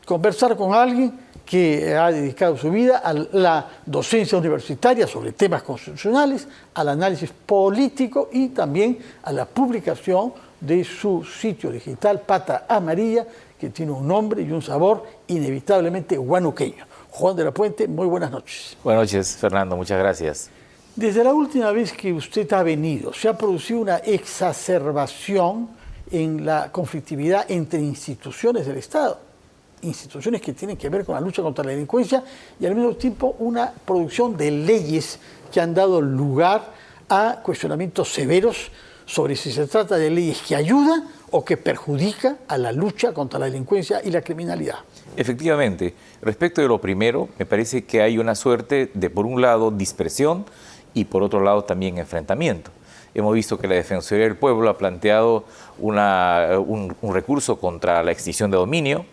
conversar con alguien que ha dedicado su vida a la docencia universitaria sobre temas constitucionales, al análisis político y también a la publicación de su sitio digital Pata Amarilla, que tiene un nombre y un sabor inevitablemente huanuqueño. Juan de la Puente, muy buenas noches. Buenas noches, Fernando, muchas gracias. Desde la última vez que usted ha venido, se ha producido una exacerbación en la conflictividad entre instituciones del Estado, instituciones que tienen que ver con la lucha contra la delincuencia y al mismo tiempo una producción de leyes que han dado lugar a cuestionamientos severos sobre si se trata de leyes que ayudan o que perjudican a la lucha contra la delincuencia y la criminalidad. Efectivamente, respecto de lo primero, me parece que hay una suerte de, por un lado, dispersión y por otro lado también enfrentamiento. Hemos visto que la Defensoría del Pueblo ha planteado un recurso contra la extinción de dominio,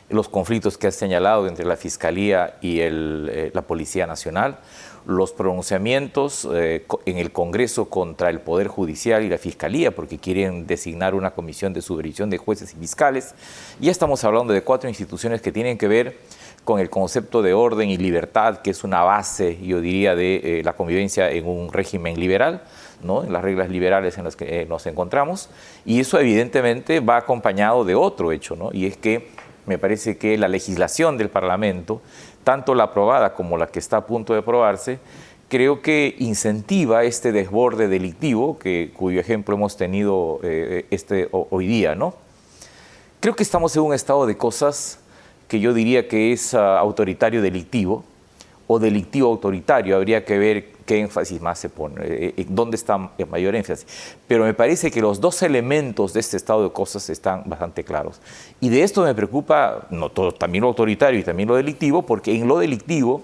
los conflictos que ha señalado entre la Fiscalía y la Policía Nacional, los pronunciamientos en el Congreso contra el Poder Judicial y la Fiscalía, porque quieren designar una comisión de supervisión de jueces y fiscales. Ya estamos hablando de 4 instituciones que tienen que ver con el concepto de orden y libertad, que es una base, yo diría, de la convivencia en un régimen liberal, ¿no? En las reglas liberales en las que nos encontramos. Y eso evidentemente va acompañado de otro hecho, ¿no? Y es que me parece que la legislación del Parlamento, tanto la aprobada como la que está a punto de aprobarse, creo que incentiva este desborde delictivo, cuyo ejemplo hemos tenido hoy día, ¿no? Creo que estamos en un estado de cosas que yo diría que es autoritario delictivo o delictivo autoritario. Habría que ver qué énfasis más se pone, dónde está el mayor énfasis. Pero me parece que los dos elementos de este estado de cosas están bastante claros. Y de esto me preocupa también lo autoritario y también lo delictivo, porque en lo delictivo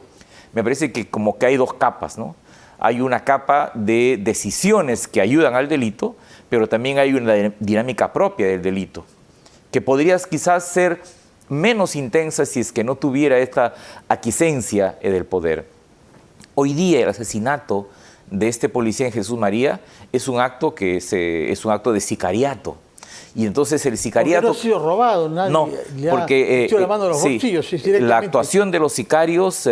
me parece que como que hay dos capas, ¿no? Hay una capa de decisiones que ayudan al delito, pero también hay una dinámica propia del delito, que podría quizás ser menos intensa si es que no tuviera esta aquiescencia del poder. Hoy día el asesinato de este policía en Jesús María es un acto es un acto de sicariato. Y entonces el sicariato... Porque no ha sido robado, nadie no, le porque ha la mano a los bolsillos. Sí, la actuación de los sicarios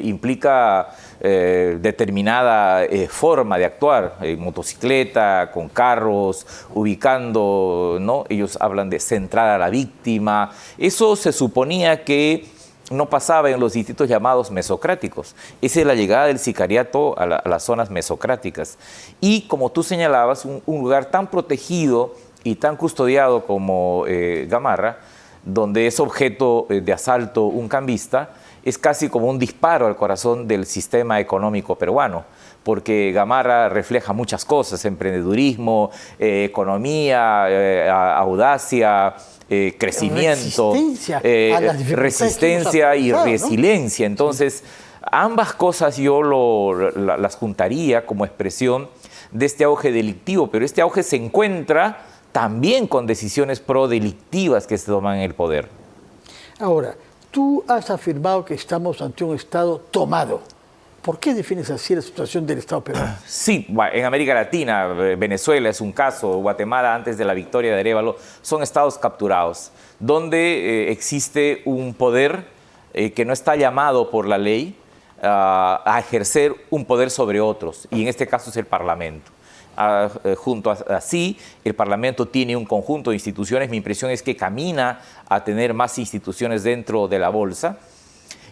implica determinada forma de actuar, en motocicleta, con carros, ubicando, ¿no? Ellos hablan de centrar a la víctima. Eso se suponía que no pasaba en los distritos llamados mesocráticos. Esa es la llegada del sicariato a las zonas mesocráticas. Y como tú señalabas, un lugar tan protegido y tan custodiado como Gamarra, donde es objeto de asalto un cambista, es casi como un disparo al corazón del sistema económico peruano, porque Gamarra refleja muchas cosas: emprendedurismo, economía, audacia, crecimiento, resistencia y resiliencia. ¿No? Entonces, ambas cosas yo las juntaría como expresión de este auge delictivo, pero este auge se encuentra también con decisiones prodelictivas que se toman en el poder. Ahora, tú has afirmado que estamos ante un Estado tomado. ¿Por qué defines así la situación del Estado peruano? Sí, en América Latina, Venezuela es un caso, Guatemala antes de la victoria de Arévalo, son estados capturados, donde existe un poder que no está llamado por la ley a ejercer un poder sobre otros, y en este caso es el Parlamento. Junto a sí, el Parlamento tiene un conjunto de instituciones. Mi impresión es que camina a tener más instituciones dentro de la bolsa.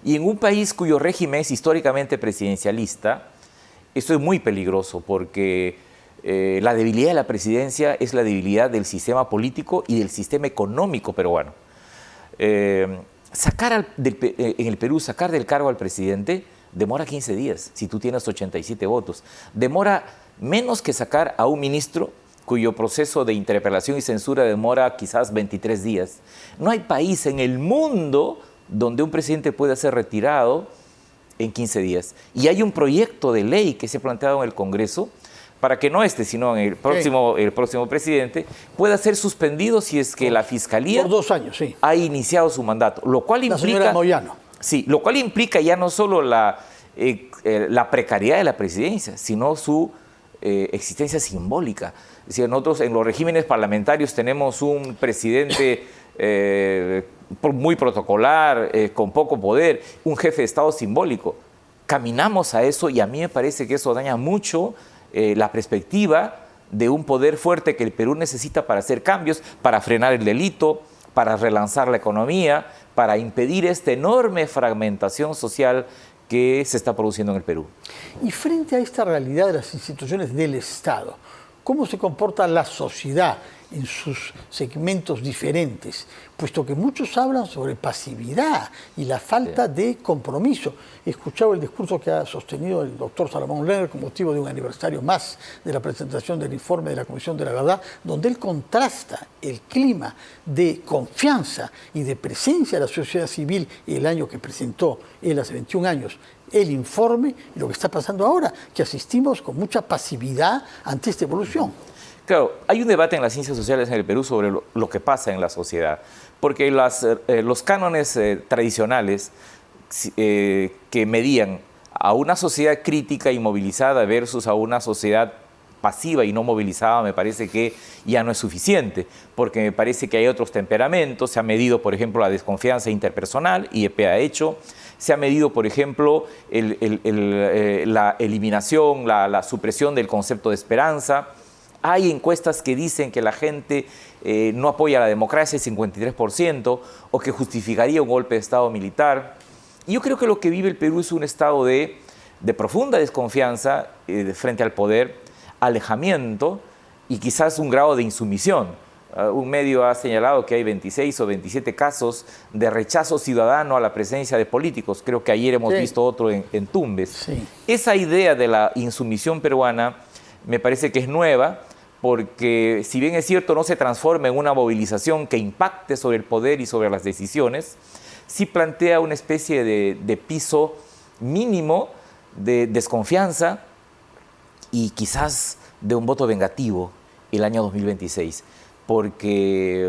Y en un país cuyo régimen es históricamente presidencialista, esto es muy peligroso, porque la debilidad de la presidencia es la debilidad del sistema político y del sistema económico peruano. En el Perú, sacar del cargo al presidente demora 15 días, si tú tienes 87 votos. Demora menos que sacar a un ministro cuyo proceso de interpelación y censura demora quizás 23 días. No hay país en el mundo donde un presidente pueda ser retirado en 15 días. Y hay un proyecto de ley que se ha planteado en el Congreso para que no sino en el próximo presidente pueda ser suspendido si es que la Fiscalía por 2 años, sí, ha iniciado su mandato. Lo cual implica, la señora Moyano. Sí, lo cual implica ya no solo la precariedad de la presidencia, sino su existencia simbólica. Es decir, nosotros en los regímenes parlamentarios tenemos un presidente muy protocolar, con poco poder, un jefe de Estado simbólico. Caminamos a eso y a mí me parece que eso daña mucho la perspectiva de un poder fuerte que el Perú necesita para hacer cambios, para frenar el delito, para relanzar la economía, para impedir esta enorme fragmentación social que se está produciendo en el Perú. Y frente a esta realidad de las instituciones del Estado, ¿cómo se comporta la sociedad en sus segmentos diferentes? Puesto que muchos hablan sobre pasividad y la falta de compromiso. He escuchado el discurso que ha sostenido el doctor Salomón Lerner con motivo de un aniversario más de la presentación del informe de la Comisión de la Verdad, donde él contrasta el clima de confianza y de presencia de la sociedad civil el año que presentó él hace 21 años el informe y lo que está pasando ahora, que asistimos con mucha pasividad ante esta evolución. Claro, hay un debate en las ciencias sociales en el Perú sobre lo que pasa en la sociedad, porque los cánones tradicionales que medían a una sociedad crítica y movilizada versus a una sociedad pasiva y no movilizada, me parece que ya no es suficiente, porque me parece que hay otros temperamentos. Se ha medido, por ejemplo, la desconfianza interpersonal, IEP ha hecho. Se ha medido, por ejemplo, la eliminación, la supresión del concepto de esperanza. Hay encuestas que dicen que la gente no apoya la democracia, el 53%, o que justificaría un golpe de Estado militar. Y yo creo que lo que vive el Perú es un estado de profunda desconfianza frente al poder, alejamiento y quizás un grado de insumisión. Un medio ha señalado que hay 26 o 27 casos de rechazo ciudadano a la presencia de políticos. Creo que ayer hemos visto otro en Tumbes. Sí. Esa idea de la insumisión peruana me parece que es nueva, porque si bien es cierto no se transforma en una movilización que impacte sobre el poder y sobre las decisiones, sí plantea una especie de piso mínimo de desconfianza y quizás de un voto vengativo el año 2026. Porque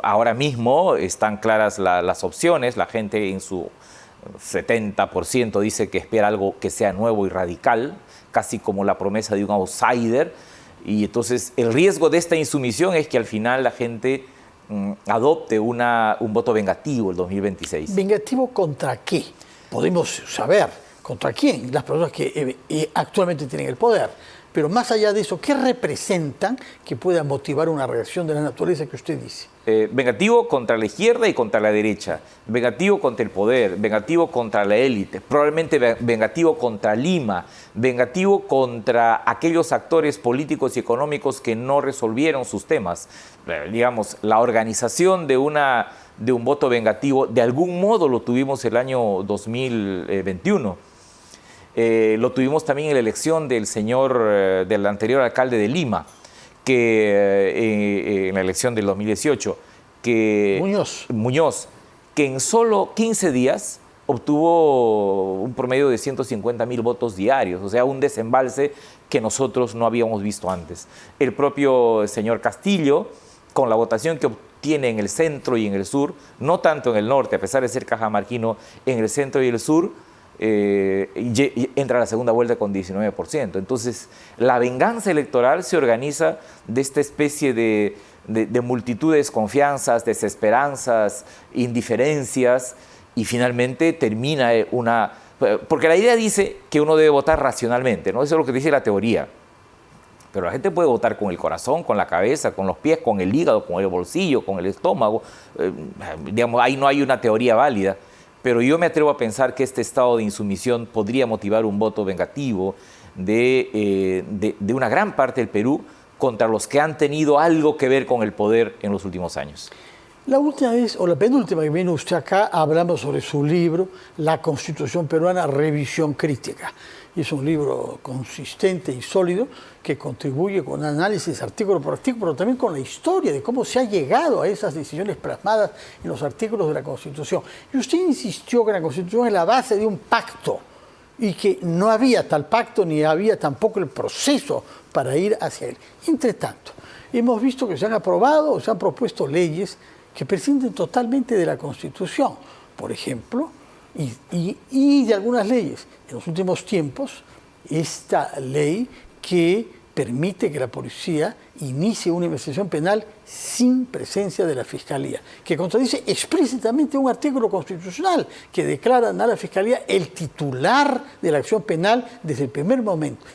ahora mismo están claras las opciones, la gente en su 70% dice que espera algo que sea nuevo y radical, casi como la promesa de un outsider, y entonces el riesgo de esta insumisión es que al final la gente adopte un voto vengativo el 2026. ¿Vengativo contra qué? Podemos saber contra quién, las personas que actualmente tienen el poder. Pero más allá de eso, ¿qué representan que pueda motivar una reacción de la naturaleza que usted dice? Vengativo contra la izquierda y contra la derecha, vengativo contra el poder, vengativo contra la élite, probablemente vengativo contra Lima, vengativo contra aquellos actores políticos y económicos que no resolvieron sus temas. Digamos, la organización de un voto vengativo, de algún modo lo tuvimos el año 2021. Lo tuvimos también en la elección del anterior alcalde de Lima, que en la elección del 2018, Muñoz, que en solo 15 días obtuvo un promedio de 150.000 votos diarios, o sea, un desembalse que nosotros no habíamos visto antes. El propio señor Castillo, con la votación que obtiene en el centro y en el sur, no tanto en el norte, a pesar de ser cajamarquino, en el centro y el sur, entra a la segunda vuelta con 19%. Entonces, la venganza electoral se organiza de esta especie de multitud de desconfianzas, desesperanzas, indiferencias, y finalmente termina porque la idea dice que uno debe votar racionalmente, ¿no? Eso es lo que dice la teoría. Pero la gente puede votar con el corazón, con la cabeza, con los pies, con el hígado, con el bolsillo, con el estómago. Digamos, ahí no hay una teoría válida. Pero yo me atrevo a pensar que este estado de insumisión podría motivar un voto vengativo de una gran parte del Perú contra los que han tenido algo que ver con el poder en los últimos años. La última vez, o la penúltima que vino usted acá, hablamos sobre su libro, La Constitución Peruana, Revisión Crítica. Y es un libro consistente y sólido que contribuye con análisis artículo por artículo, pero también con la historia de cómo se ha llegado a esas decisiones plasmadas en los artículos de la Constitución. Y usted insistió que la Constitución es la base de un pacto y que no había tal pacto ni había tampoco el proceso para ir hacia él. Entre tanto, hemos visto que se han aprobado o se han propuesto leyes que prescinden totalmente de la Constitución, por ejemplo, y de algunas leyes. En los últimos tiempos, esta ley que permite que la policía inicie una investigación penal sin presencia de la Fiscalía, que contradice explícitamente un artículo constitucional que declara a la Fiscalía el titular de la acción penal desde el primer momento.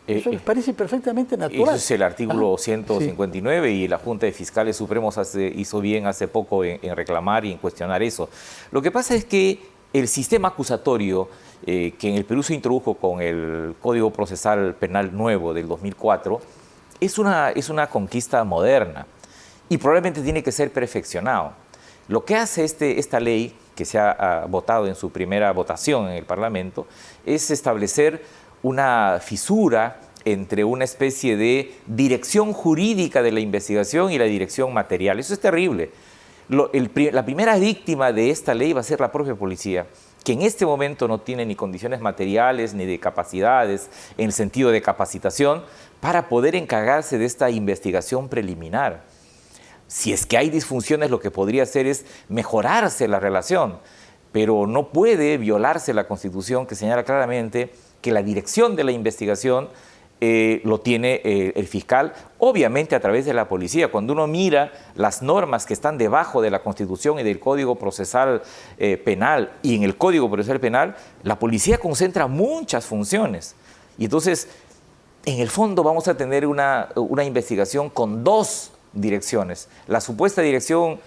Eso les parece perfectamente natural. Eso es el artículo 159 y la Junta de Fiscales Supremos hizo bien hace poco en reclamar y en cuestionar eso. Lo que pasa es que el sistema acusatorio que en el Perú se introdujo con el Código Procesal Penal nuevo del 2004 es una conquista moderna y probablemente tiene que ser perfeccionado. Lo que hace esta ley, que se ha votado en su primera votación en el Parlamento, es establecer una fisura entre una especie de dirección jurídica de la investigación y la dirección material. Eso es terrible. La primera víctima de esta ley va a ser la propia policía, que en este momento no tiene ni condiciones materiales ni de capacidades en el sentido de capacitación para poder encargarse de esta investigación preliminar. Si es que hay disfunciones, lo que podría hacer es mejorarse la relación, pero no puede violarse la Constitución, que señala claramente que la dirección de la investigación lo tiene el fiscal, obviamente a través de la policía. Cuando uno mira las normas que están debajo de la Constitución y del Código Procesal Penal y en el Código Procesal Penal, la policía concentra muchas funciones. Y entonces, en el fondo vamos a tener una investigación con dos direcciones, la supuesta dirección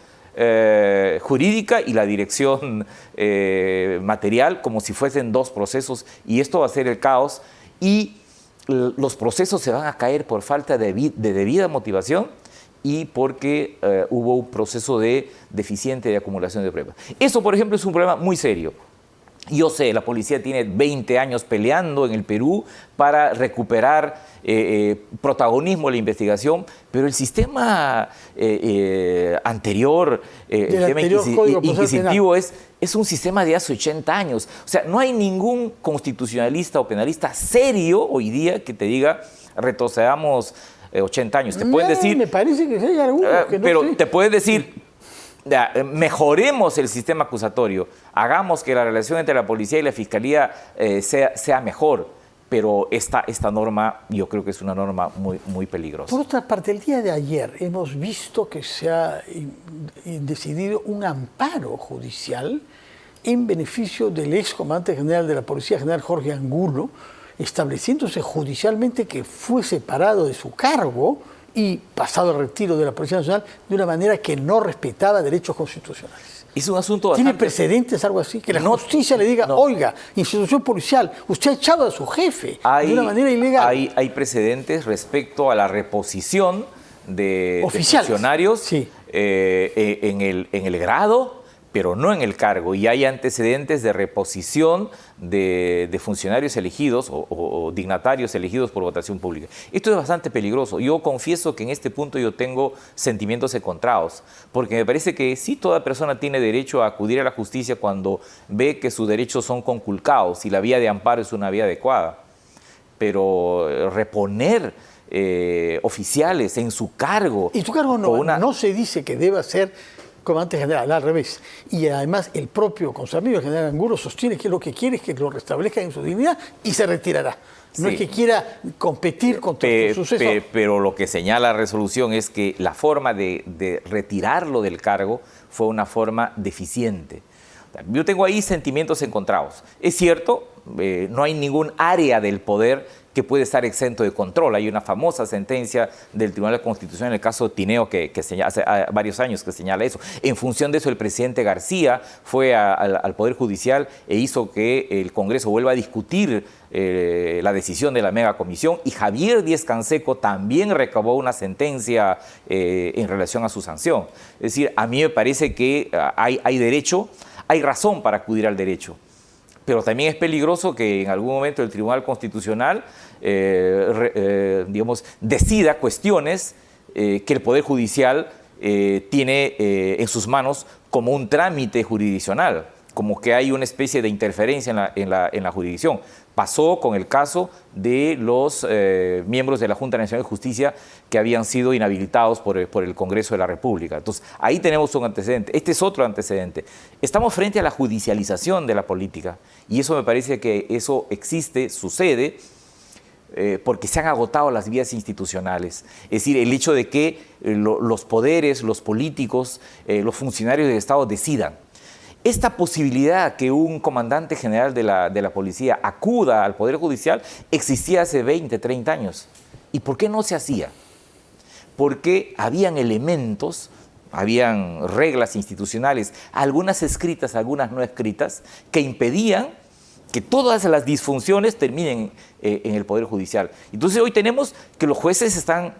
jurídica y la dirección material, como si fuesen dos procesos, y esto va a ser el caos, y los procesos se van a caer por falta de debida motivación y porque hubo un proceso deficiente de acumulación de pruebas. Eso, por ejemplo, es un problema muy serio. Yo sé, la policía tiene 20 años peleando en el Perú para recuperar protagonismo en la investigación, pero el sistema anterior, el sistema inquisitivo es un sistema de hace 80 años. O sea, no hay ningún constitucionalista o penalista serio hoy día que te diga retrocedamos 80 años. Te pueden decir... Me parece que hay algunos que no pero sé. te pueden decir... mejoremos el sistema acusatorio, hagamos que la relación entre la policía y la fiscalía sea mejor, pero esta norma yo creo que es una norma muy peligrosa. Por otra parte, el día de ayer hemos visto que se ha decidido un amparo judicial en beneficio del ex comandante general de la Policía General Jorge Angulo, estableciéndose judicialmente que fue separado de su cargo y pasado el retiro de la Policía Nacional de una manera que no respetaba derechos constitucionales. Es un asunto bastante... ¿Tiene precedentes algo así? Que la justicia le diga, oiga, institución policial, usted ha echado a su jefe de una manera ilegal. Hay precedentes respecto a la reposición de funcionarios en el grado, pero no en el cargo, y hay antecedentes de reposición de funcionarios elegidos o dignatarios elegidos por votación pública. Esto es bastante peligroso. Yo confieso que en este punto yo tengo sentimientos encontrados, porque me parece que sí, toda persona tiene derecho a acudir a la justicia cuando ve que sus derechos son conculcados y la vía de amparo es una vía adecuada, pero reponer oficiales en su cargo... Y su cargo no se dice que deba ser comandante general, al revés. Y además el propio conservador, el general Angulo, sostiene que lo que quiere es que lo restablezcan en su dignidad y se retirará. No es que quiera competir contra su sucesor. Pero lo que señala la resolución es que la forma de retirarlo del cargo fue una forma deficiente. Yo tengo ahí sentimientos encontrados. Es cierto, no hay ningún área del poder que puede estar exento de control. Hay una famosa sentencia del Tribunal Constitucional en el caso de Tineo que señala, hace varios años que señala eso. En función de eso, el presidente García fue al Poder Judicial e hizo que el Congreso vuelva a discutir la decisión de la megacomisión, y Javier Díez-Canseco también recabó una sentencia en relación a su sanción. Es decir, a mí me parece que hay derecho, hay razón para acudir al derecho. Pero también es peligroso que en algún momento el Tribunal Constitucional digamos, decida cuestiones que el Poder Judicial tiene en sus manos como un trámite jurisdiccional, como que hay una especie de interferencia en la jurisdicción. Pasó con el caso de los miembros de la Junta Nacional de Justicia que habían sido inhabilitados por el Congreso de la República. Entonces, ahí tenemos un antecedente. Este es otro antecedente. Estamos frente a la judicialización de la política, y eso me parece que eso existe, sucede, porque se han agotado las vías institucionales. Es decir, el hecho de que los poderes, los políticos, los funcionarios del Estado decidan. Esta posibilidad que un comandante general de la policía acuda al Poder Judicial existía hace 20, 30 años. ¿Y por qué no se hacía? Porque habían elementos, habían reglas institucionales, algunas escritas, algunas no escritas, que impedían que todas las disfunciones terminen en el Poder Judicial. Entonces hoy tenemos que los jueces están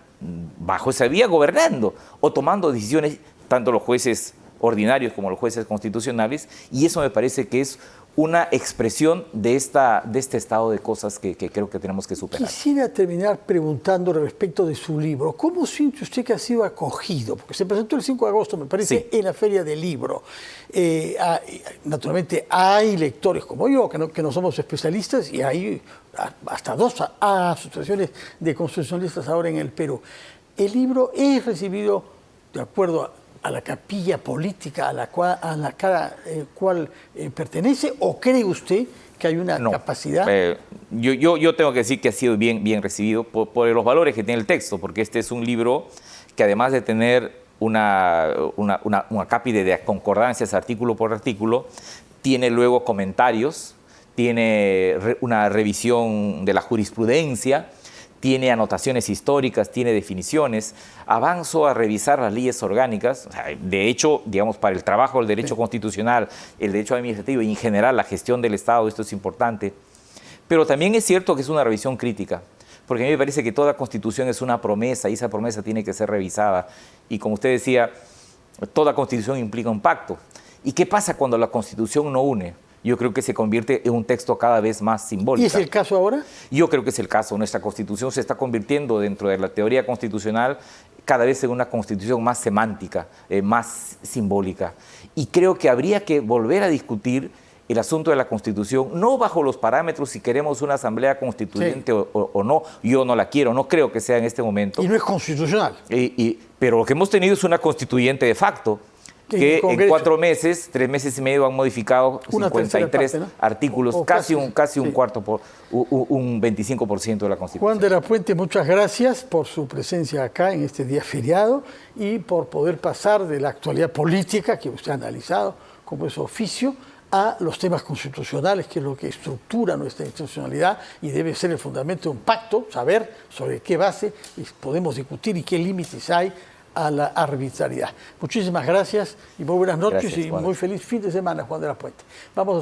bajo esa vía gobernando o tomando decisiones, tanto los jueces ordinarios como los jueces constitucionales, y eso me parece que es una expresión de este estado de cosas que creo que tenemos que superar. Quisiera terminar preguntando respecto de su libro. ¿Cómo siente usted que ha sido acogido? Porque se presentó el 5 de agosto, me parece, en la Feria del Libro. Naturalmente hay lectores como yo, que no somos especialistas, y hay hasta 2 asociaciones de constitucionalistas ahora en el Perú. El libro es recibido de acuerdo a la capilla política a la cual pertenece, o cree usted que hay una capacidad? Yo tengo que decir que ha sido bien recibido por los valores que tiene el texto, porque este es un libro que, además de tener una cápide de concordancias artículo por artículo, tiene luego comentarios, tiene una revisión de la jurisprudencia, tiene anotaciones históricas, tiene definiciones. Avanzo a revisar las leyes orgánicas. O sea, de hecho, digamos, para el trabajo del derecho constitucional, el derecho administrativo y en general la gestión del Estado, esto es importante. Pero también es cierto que es una revisión crítica, porque a mí me parece que toda constitución es una promesa y esa promesa tiene que ser revisada. Y como usted decía, toda constitución implica un pacto. ¿Y qué pasa cuando la constitución no une? Yo creo que se convierte en un texto cada vez más simbólico. ¿Y es el caso ahora? Yo creo que es el caso. Nuestra Constitución se está convirtiendo dentro de la teoría constitucional cada vez en una Constitución más semántica, más simbólica. Y creo que habría que volver a discutir el asunto de la Constitución, no bajo los parámetros si queremos una asamblea constituyente o no. Yo no la quiero, no creo que sea en este momento. Y no es constitucional. Pero lo que hemos tenido es una constituyente de facto, que en 4 meses, 3 meses y medio han modificado 53 artículos, casi un 25% de la Constitución. Juan de la Puente, muchas gracias por su presencia acá en este día feriado y por poder pasar de la actualidad política que usted ha analizado como es su oficio a los temas constitucionales, que es lo que estructura nuestra institucionalidad y debe ser el fundamento de un pacto, saber sobre qué base podemos discutir y qué límites hay a la arbitrariedad. Muchísimas gracias y muy buenas noches. Gracias, y muy feliz fin de semana, Juan de la Puente. Vamos a